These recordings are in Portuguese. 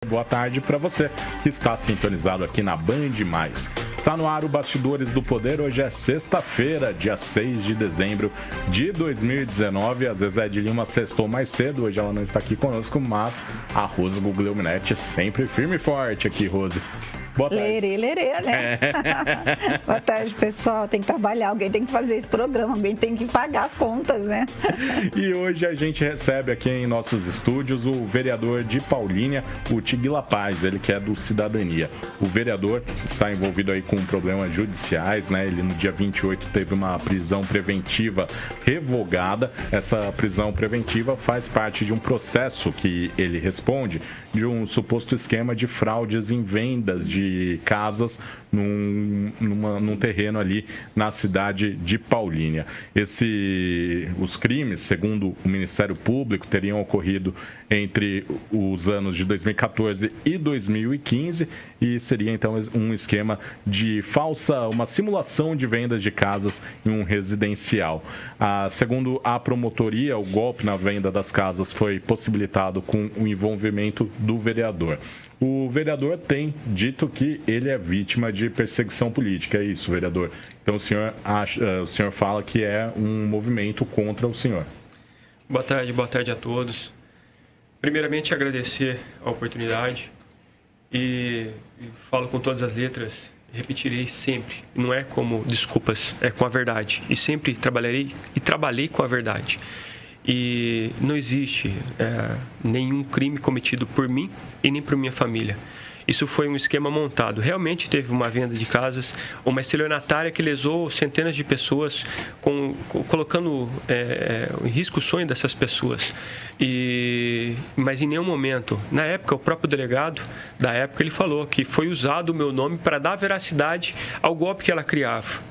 Boa tarde para você que está sintonizado aqui na Band+. Está no ar o Bastidores do Poder. Hoje é sexta-feira, dia 6 de dezembro de 2019. Às vezes a Ed Lima sextou mais cedo, hoje ela não está aqui conosco, mas a Rose Guglielminetti sempre firme e forte aqui, Rose. Boa tarde. Lerê, né? Boa tarde, pessoal. Tem que trabalhar, alguém tem que fazer esse programa, alguém tem que pagar as contas, né? E hoje a gente recebe aqui em nossos estúdios o vereador de Paulínia, o Tiguila Paz, ele que é do Cidadania. O vereador está envolvido aí com problemas judiciais, né? Ele no dia 28 teve uma prisão preventiva revogada. Essa prisão preventiva faz parte de um processo que ele responde de um suposto esquema de fraudes em vendas de casas num terreno ali na cidade de Paulínia. Os crimes, segundo o Ministério Público, teriam ocorrido entre os anos de 2014 e 2015 e seria então um esquema de uma simulação de vendas de casas em um residencial. Segundo a promotoria, o golpe na venda das casas foi possibilitado com o envolvimento do vereador. O vereador tem dito que ele é vítima de perseguição política, é isso, vereador? Então o senhor fala que é um movimento contra o senhor. Boa tarde a todos. Primeiramente, agradecer a oportunidade e falo com todas as letras, repetirei sempre, não é como desculpas, é com a verdade. E sempre trabalhei com a verdade. E não existe nenhum crime cometido por mim e nem por minha família. Isso foi um esquema montado. Realmente teve uma venda de casas, uma estelionatária que lesou centenas de pessoas, colocando em risco o sonho dessas pessoas. Mas em nenhum momento, na época, o próprio delegado da época, ele falou que foi usado o meu nome para dar veracidade ao golpe que ela criava.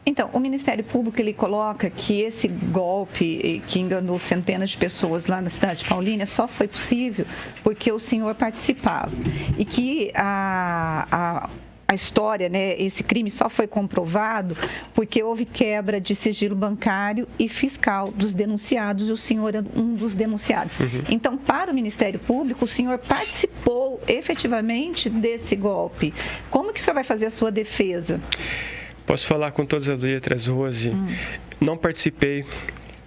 Então, o Ministério Público, ele coloca que esse golpe que enganou centenas de pessoas lá na cidade de Paulínia só foi possível porque o senhor participava. E que a história, né, esse crime só foi comprovado porque houve quebra de sigilo bancário e fiscal dos denunciados e o senhor é um dos denunciados. Uhum. Então, para o Ministério Público, o senhor participou efetivamente desse golpe. Como que o senhor vai fazer a sua defesa? Posso falar com todas as letras, Rose. Não participei.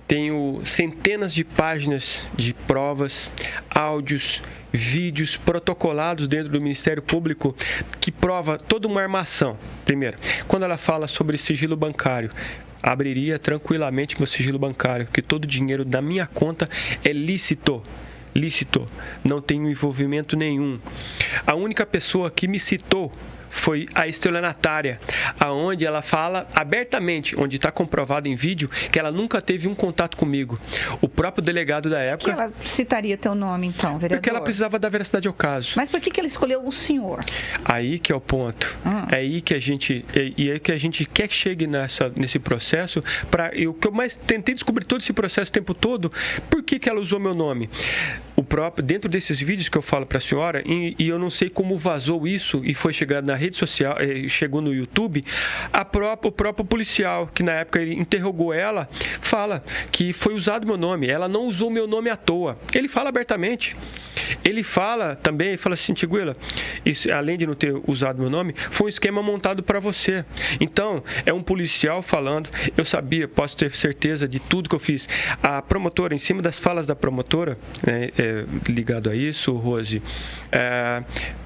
Tenho centenas de páginas de provas, áudios, vídeos protocolados dentro do Ministério Público que prova toda uma armação. Primeiro, quando ela fala sobre sigilo bancário, abriria tranquilamente meu sigilo bancário, que todo o dinheiro da minha conta é lícito, não tenho envolvimento nenhum. A única pessoa que me citou foi a estelionatária, aonde ela fala abertamente, onde está comprovado em vídeo, que ela nunca teve um contato comigo. O próprio delegado da época... Por que ela citaria teu nome, então, vereador? Porque ela precisava dar veracidade ao caso. Mas por que ela escolheu o senhor? Aí que é o ponto. É aí que a gente quer que chegue nesse processo. O que eu mais tentei descobrir todo esse processo o tempo todo, por que ela usou meu nome? Dentro desses vídeos que eu falo para a senhora, e eu não sei como vazou isso e foi chegado na rede social, chegou no YouTube, o próprio policial, que na época ele interrogou ela, fala que foi usado meu nome. Ela não usou meu nome à toa. Ele fala abertamente. Ele fala também, ele fala assim, Tiguila, além de não ter usado meu nome, foi um esquema montado para você. Então, é um policial falando, eu sabia, posso ter certeza de tudo que eu fiz. A promotora, em cima das falas da promotora, ligado a isso, Rose,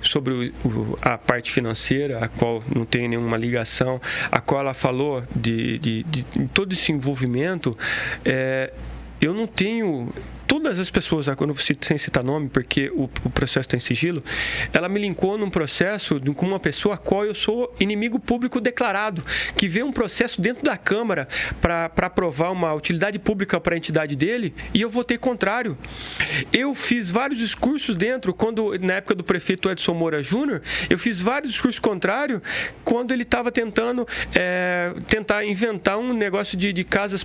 sobre a parte financeira, a qual não tem nenhuma ligação, a qual ela falou de todo esse envolvimento, eu não tenho... Todas as pessoas, quando sem citar nome, porque o processo está em sigilo, ela me linkou num processo com uma pessoa a qual eu sou inimigo público declarado, que vê um processo dentro da Câmara para aprovar uma utilidade pública para a entidade dele, e eu votei contrário. Eu fiz vários discursos na época do prefeito Edson Moura Júnior, eu fiz vários discursos contrários quando ele estava tentar inventar um negócio de casas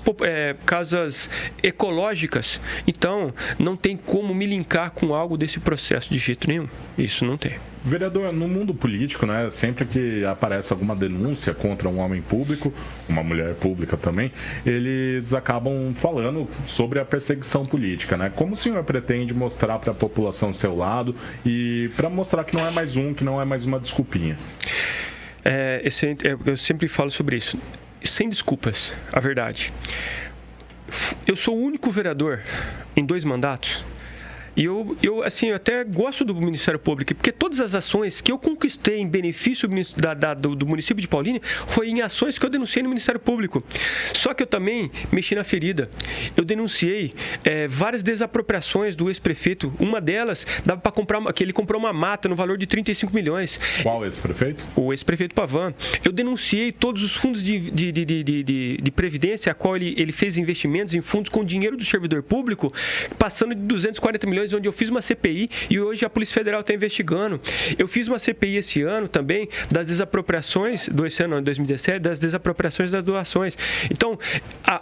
ecológicas. Então, Então, não tem como me linkar com algo desse processo de jeito nenhum. Isso não tem. Vereador, no mundo político, né, sempre que aparece alguma denúncia contra um homem público, uma mulher pública também, eles acabam falando sobre a perseguição política, né? Como o senhor pretende mostrar para a população o seu lado e para mostrar que não é mais que não é mais uma desculpinha? Eu sempre falo sobre isso. Sem desculpas, a verdade. Eu sou o único vereador em 2 mandatos. E eu até gosto do Ministério Público, porque todas as ações que eu conquistei em benefício do município de Paulínia foi em ações que eu denunciei no Ministério Público. Só que eu também mexi na ferida. Eu denunciei várias desapropriações do ex-prefeito. Uma delas, dava para comprar, que ele comprou uma mata no valor de 35 milhões. Qual ex-prefeito? O ex-prefeito Pavan. Eu denunciei todos os fundos de previdência, a qual ele fez investimentos em fundos com dinheiro do servidor público, passando de 240 milhões, onde eu fiz uma CPI e hoje a Polícia Federal está investigando. Eu fiz uma CPI esse ano também das desapropriações, esse ano, 2017, das desapropriações das doações. Então,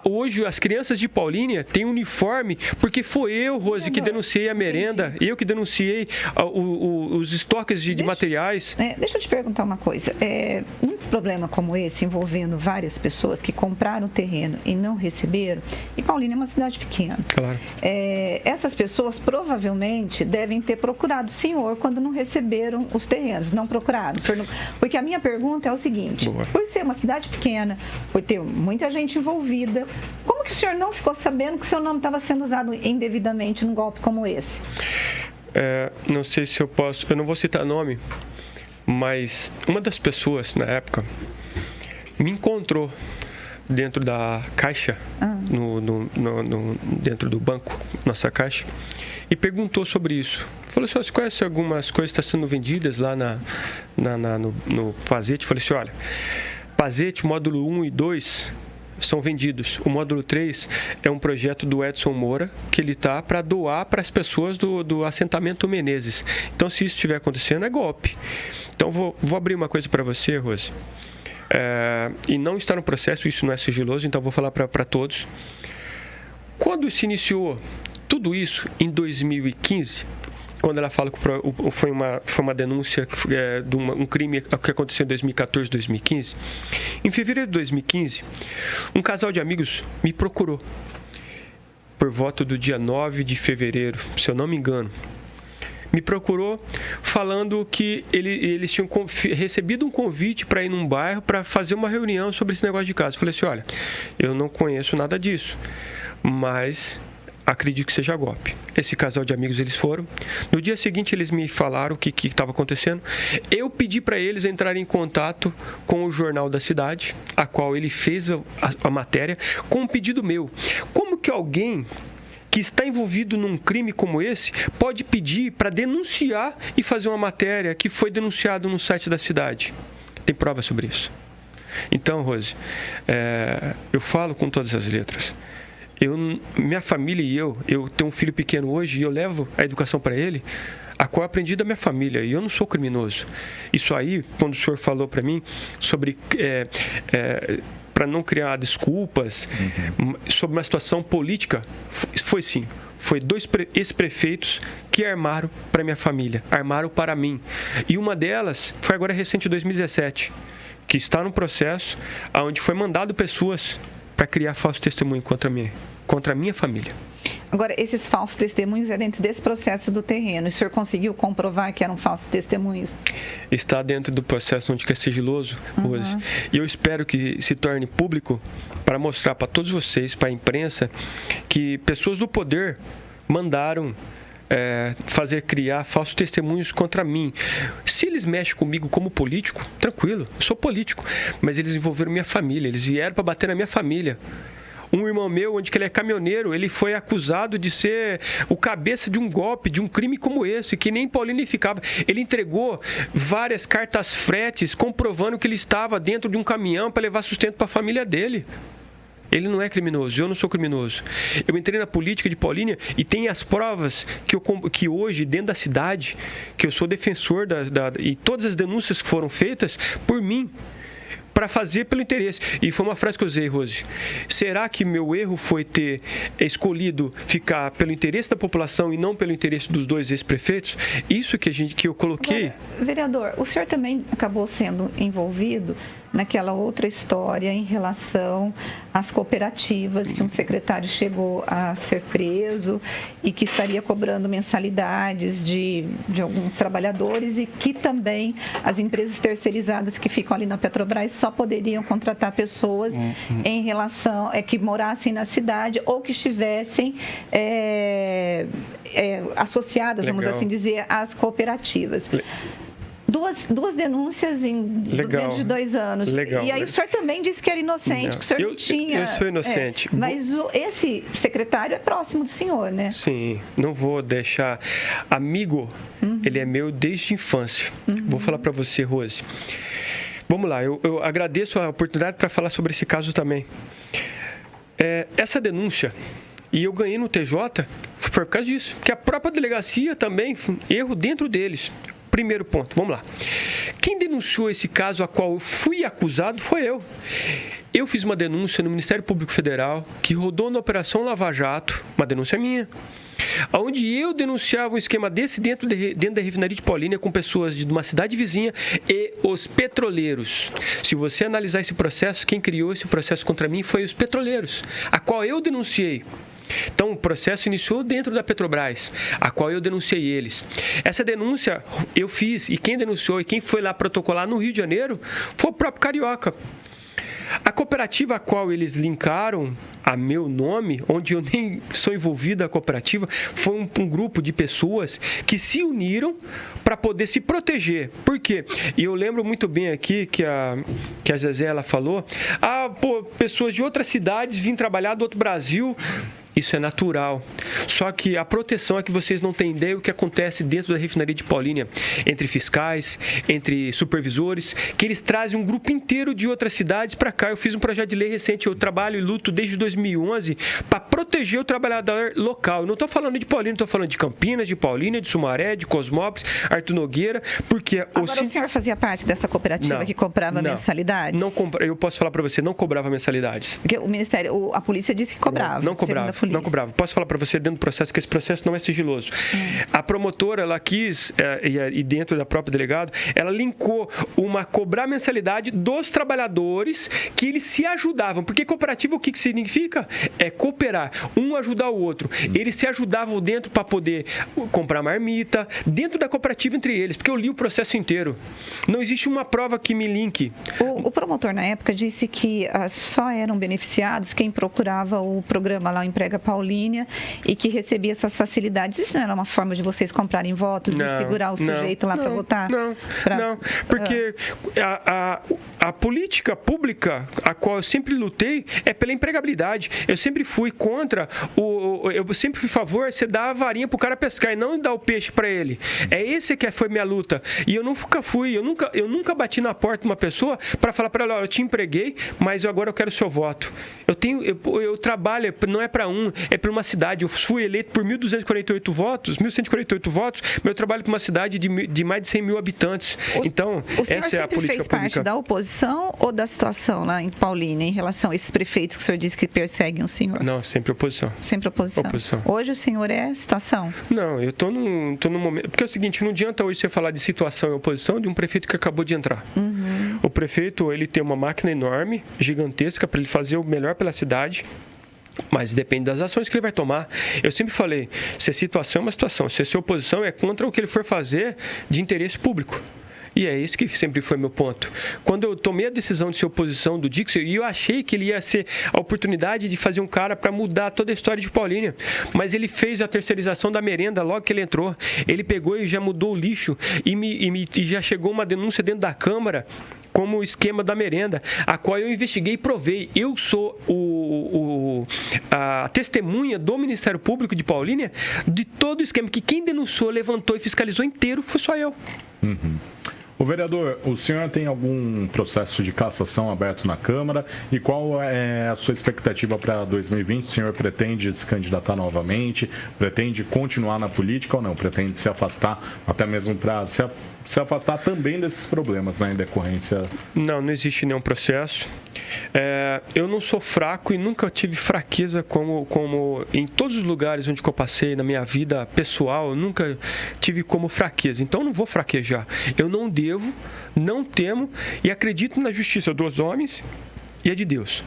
hoje as crianças de Paulínia têm uniforme, porque foi eu, Rose, que denunciei a merenda, eu que denunciei os estoques de materiais. Deixa eu te perguntar uma coisa. Um problema como esse, envolvendo várias pessoas que compraram terreno e não receberam, e Paulínia é uma cidade pequena. Claro. Essas pessoas provavelmente devem ter procurado o senhor quando não receberam os terrenos, não procuraram. Porque a minha pergunta é o seguinte: por ser uma cidade pequena, por ter muita gente envolvida, como que o senhor não ficou sabendo que o seu nome estava sendo usado indevidamente num golpe como esse? Não sei se eu posso, eu não vou citar nome, mas uma das pessoas na época me encontrou dentro da caixa, dentro do banco, nossa caixa, e perguntou sobre isso. Falou assim: você conhece algumas coisas que estão sendo vendidas lá no Pazete? Falei assim: olha, Pazete, módulo 1 e 2 são vendidos. O módulo 3 é um projeto do Edson Moura, que ele está para doar para as pessoas do assentamento Menezes. Então, se isso estiver acontecendo, é golpe. Então, vou abrir uma coisa para você, Rose. E não está no processo, isso não é sigiloso, então vou falar para todos. Quando se iniciou tudo isso, em 2015, quando ela fala que foi uma denúncia de um crime que aconteceu em 2014, 2015, em fevereiro de 2015, um casal de amigos me procurou por volta do dia 9 de fevereiro, se eu não me engano. Me procurou falando que eles tinham recebido um convite para ir num bairro para fazer uma reunião sobre esse negócio de casa. Eu falei assim: olha, eu não conheço nada disso, mas acredito que seja golpe. Esse casal de amigos, eles foram. No dia seguinte, eles me falaram o que estava acontecendo. Eu pedi para eles entrarem em contato com o Jornal da Cidade, a qual ele fez a matéria, com um pedido meu. Como que alguém que está envolvido num crime como esse pode pedir para denunciar e fazer uma matéria que foi denunciado no site da cidade? Tem prova sobre isso. Então, Rose, eu falo com todas as letras. Minha família e eu tenho um filho pequeno hoje e eu levo a educação para ele, a qual eu aprendi da minha família, e eu não sou criminoso. Isso aí, quando o senhor falou para mim sobre para não criar desculpas sobre uma situação política, foi sim. Foi 2 ex-prefeitos que armaram para minha família, armaram para mim. E uma delas foi agora recente, 2017, que está no processo, onde foi mandado pessoas para criar falso testemunho contra a minha família. Agora, esses falsos testemunhos é dentro desse processo do terreno. O senhor conseguiu comprovar que eram falsos testemunhos? Está dentro do processo onde é sigiloso, Rose. E eu espero que se torne público para mostrar para todos vocês, para a imprensa, que pessoas do poder mandaram criar falsos testemunhos contra mim. Se eles mexem comigo como político, tranquilo, eu sou político, mas eles envolveram minha família, eles vieram para bater na minha família. Um irmão meu, onde ele é caminhoneiro, ele foi acusado de ser o cabeça de um golpe, de um crime como esse, que nem Paulínia ficava. Ele entregou várias cartas fretes comprovando que ele estava dentro de um caminhão para levar sustento para a família dele. Ele não é criminoso, eu não sou criminoso. Eu entrei na política de Paulínia e tem as provas que hoje, dentro da cidade, que eu sou defensor e todas as denúncias que foram feitas por mim. para fazer pelo interesse. E foi uma frase que eu usei, Rose. Será que meu erro foi ter escolhido ficar pelo interesse da população e não pelo interesse dos dois ex-prefeitos? Isso que eu coloquei. Agora, vereador, o senhor também acabou sendo envolvido naquela outra história em relação às cooperativas, que um secretário chegou a ser preso e que estaria cobrando mensalidades de alguns trabalhadores e que também as empresas terceirizadas que ficam ali na Petrobras só poderiam contratar pessoas em relação que morassem na cidade ou que estivessem associadas, vamos assim dizer, às cooperativas. Duas denúncias dentro de 2 anos. Legal. E aí o senhor também disse que era inocente, Não. que o senhor não tinha... Eu sou inocente. Mas esse secretário é próximo do senhor, né? Sim, não vou deixar... Amigo, ele é meu desde a infância. Vou falar para você, Rose. Vamos lá, eu agradeço a oportunidade para falar sobre esse caso também. Essa denúncia, e eu ganhei no TJ, foi por causa disso. Que a própria delegacia também, erro dentro deles. Primeiro ponto, vamos lá. Quem denunciou esse caso a qual eu fui acusado foi eu. Eu fiz uma denúncia no Ministério Público Federal que rodou na Operação Lava Jato, uma denúncia minha, onde eu denunciava um esquema desse dentro da refinaria de Paulínia com pessoas de uma cidade vizinha e os petroleiros. Se você analisar esse processo, quem criou esse processo contra mim foi os petroleiros, a qual eu denunciei. Então, o processo iniciou dentro da Petrobras, a qual eu denunciei eles. Essa denúncia eu fiz, e quem denunciou e quem foi lá protocolar no Rio de Janeiro foi o próprio Carioca. A cooperativa a qual eles linkaram a meu nome, onde eu nem sou envolvido na cooperativa, foi um grupo de pessoas que se uniram para poder se proteger. Por quê? E eu lembro muito bem aqui que a Zezé ela falou, pessoas de outras cidades vêm trabalhar do outro Brasil. Isso é natural. Só que a proteção é que vocês não têm ideia do que acontece dentro da refinaria de Paulínia, entre fiscais, entre supervisores, que eles trazem um grupo inteiro de outras cidades para cá. Eu fiz um projeto de lei recente, eu trabalho e luto desde 2011 para proteger o trabalhador local. Eu não estou falando de Paulínia, estou falando de Campinas, de Paulínia, de Sumaré, de Cosmópolis, Arthur Nogueira, porque... Agora o senhor fazia parte dessa cooperativa que cobrava mensalidades? Eu posso falar para você, não cobrava mensalidades. Porque o Ministério, a polícia disse que cobrava. Não cobrava. Não cobrava. Posso falar para você dentro do processo que esse processo não é sigiloso. A promotora, ela quis, e dentro da própria delegado, ela linkou cobrar mensalidade dos trabalhadores que eles se ajudavam. Porque cooperativa, o que significa? É cooperar, um ajudar o outro. Eles se ajudavam dentro para poder comprar marmita, dentro da cooperativa entre eles, porque eu li o processo inteiro. Não existe uma prova que me linke. O promotor, na época, disse que só eram beneficiados quem procurava o programa lá, o Emprega Paulínia, e que recebia essas facilidades. Isso não era uma forma de vocês comprarem votos e segurar o sujeito lá para votar? Não, porque a política pública a qual eu sempre lutei é pela empregabilidade. Eu sempre fui contra, eu sempre fui a favor de você dar a varinha para o cara pescar e não dar o peixe para ele. Esse que foi minha luta. E eu nunca eu nunca bati na porta de uma pessoa para falar para ela, eu te empreguei, mas agora eu quero o seu voto. Eu trabalho, não é para é para uma cidade. Eu fui eleito por 1.248 votos, 1.148 votos, mas eu trabalho para uma cidade de mais de 100 mil habitantes. Então, essa é a política pública. O senhor sempre fez parte da oposição ou da situação lá em Paulínia, em relação a esses prefeitos que o senhor disse que perseguem o senhor? Não, sempre oposição. Sempre oposição. Hoje o senhor é situação? Não, eu estou num momento... Porque é o seguinte, não adianta hoje você falar de situação e oposição de um prefeito que acabou de entrar. O prefeito, ele tem uma máquina enorme, gigantesca, para ele fazer o melhor pela cidade. Mas depende das ações que ele vai tomar. Eu sempre falei, se a situação é uma situação, se a sua oposição é contra o que ele for fazer de interesse público. E é isso que sempre foi meu ponto. Quando eu tomei a decisão de ser oposição do Dixon, e eu achei que ele ia ser a oportunidade de fazer um cara para mudar toda a história de Paulínia. Mas ele fez a terceirização da merenda logo que ele entrou. Ele pegou e já mudou o lixo e já chegou uma denúncia dentro da Câmara como o esquema da merenda, a qual eu investiguei e provei. Eu sou a testemunha do Ministério Público de Paulínia de todo o esquema, que quem denunciou, levantou e fiscalizou inteiro foi só eu. O vereador, o senhor tem algum processo de cassação aberto na Câmara e qual é a sua expectativa para 2020? O senhor pretende se candidatar novamente? Pretende continuar na política ou não? Pretende se afastar, até mesmo para se afastar também desses problemas, né, em decorrência? Não existe nenhum processo. Eu não sou fraco e nunca tive fraqueza como em todos os lugares onde eu passei na minha vida pessoal, eu nunca tive como fraqueza. Então eu não vou fraquejar. Eu não devo, não temo e acredito na justiça dos homens e a de Deus.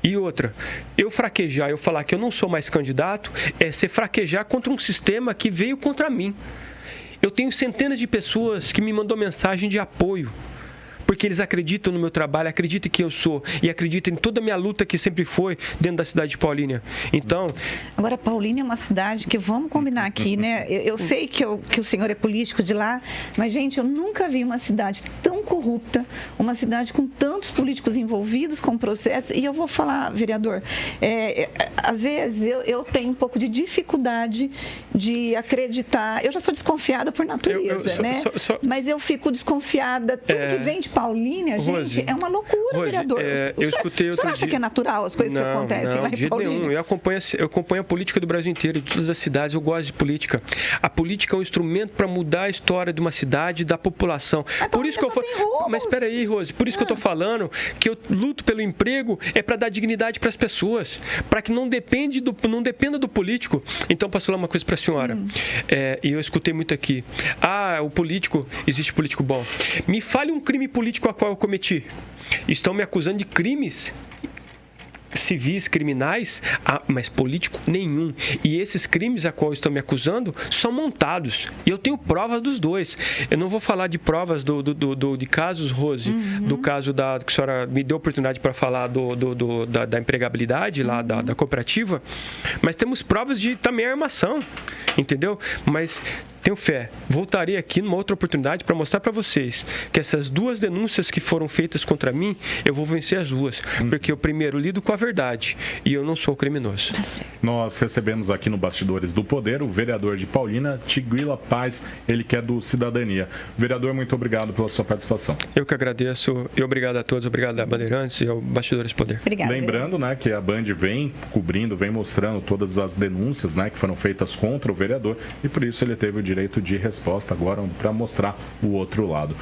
E outra, eu fraquejar, eu falar que eu não sou mais candidato, é ser fraquejar contra um sistema que veio contra mim. Eu tenho centenas de pessoas que me mandam mensagem de apoio, porque eles acreditam no meu trabalho, acreditam em quem eu sou e acreditam em toda a minha luta que sempre foi dentro da cidade de Paulínia. Então... Agora, Paulínia é uma cidade que, vamos combinar aqui, né? Eu sei que o senhor é político de lá, mas, gente, eu nunca vi uma cidade tão corrupta, uma cidade com tantos políticos envolvidos com o processo. E eu vou falar, vereador, às vezes eu tenho um pouco de dificuldade de acreditar. Eu já sou desconfiada por natureza, né? Mas eu fico desconfiada. Tudo que vem de Paulínia, gente, Rose, é uma loucura, vereador. Eu escutei outro dia... Você acha que é natural as coisas que acontecem lá em Paulínia? Nenhum. Eu acompanho a política do Brasil inteiro, de todas as cidades, eu gosto de política. A política é um instrumento para mudar a história de uma cidade, da população. Por isso que eu falo... Mas espera aí, Rose, por isso que eu estou falando que eu luto pelo emprego é para dar dignidade para as pessoas, para que não dependa do político. Então, posso falar uma coisa para a senhora. E eu escutei muito aqui. O político, existe político bom. Me fale um crime político a qual eu cometi. Estão me acusando de crimes civis, criminais, mas político nenhum. E esses crimes a qual estão me acusando são montados. E eu tenho provas dos dois. Eu não vou falar de provas de casos, Rose, do caso que a senhora me deu oportunidade para falar da empregabilidade lá da cooperativa, mas temos provas de também armação, entendeu? Mas tenho fé. Voltarei aqui numa outra oportunidade para mostrar para vocês que essas duas denúncias que foram feitas contra mim, eu vou vencer as duas. Porque eu primeiro lido com a verdade e eu não sou criminoso. Nós recebemos aqui no Bastidores do Poder o vereador de Paulínia, Tiguila Paz, ele que é do Cidadania. Vereador, muito obrigado pela sua participação. Eu que agradeço e obrigado a todos, obrigado a Bandeirantes e ao Bastidores do Poder. Obrigada. Lembrando, né, que a Band vem cobrindo, vem mostrando todas as denúncias, né, que foram feitas contra o vereador e por isso ele teve o direito de resposta agora para mostrar o outro lado.